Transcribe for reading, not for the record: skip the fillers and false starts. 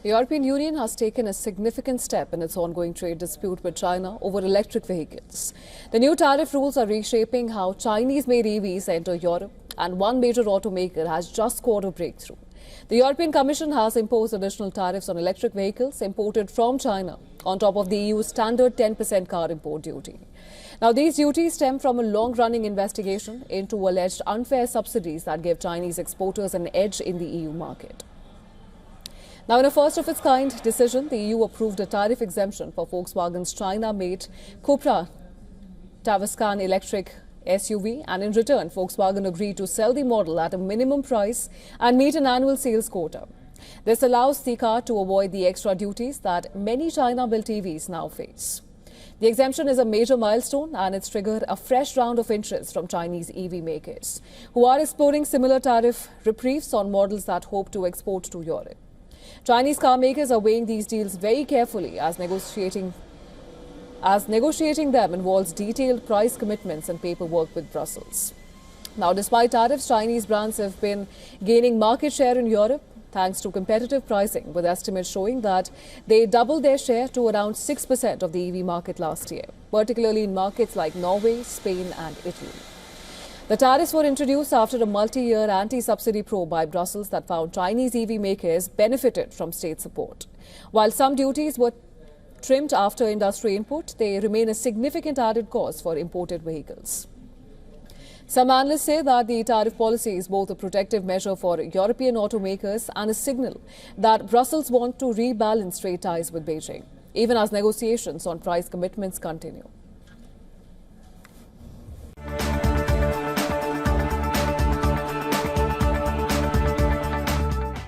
The European Union has taken a significant step in its ongoing trade dispute with China over electric vehicles. The new tariff rules are reshaping how Chinese-made EVs enter Europe, and one major automaker has just scored a breakthrough. The European Commission has imposed additional tariffs on electric vehicles imported from China, on top of the EU's standard 10% car import duty. Now, these duties stem from a long-running investigation into alleged unfair subsidies that give Chinese exporters an edge in the EU market. Now, in a first-of-its-kind decision, the EU approved a tariff exemption for Volkswagen's China-made Cupra Tavascan electric SUV, and in return, Volkswagen agreed to sell the model at a minimum price and meet an annual sales quota. This allows the car to avoid the extra duties that many China-built EVs now face. The exemption is a major milestone, and it's triggered a fresh round of interest from Chinese EV makers, who are exploring similar tariff reprieves on models that hope to export to Europe. Chinese car makers are weighing these deals very carefully as negotiating them involves detailed price commitments and paperwork with Brussels. Now, despite tariffs, Chinese brands have been gaining market share in Europe thanks to competitive pricing, with estimates showing that they doubled their share to around 6% of the EV market last year, particularly in markets like Norway, Spain and Italy. The tariffs were introduced after a multi-year anti-subsidy probe by Brussels that found Chinese EV makers benefited from state support. While some duties were trimmed after industry input, they remain a significant added cost for imported vehicles. Some analysts say that the tariff policy is both a protective measure for European automakers and a signal that Brussels want to rebalance trade ties with Beijing, even as negotiations on price commitments continue.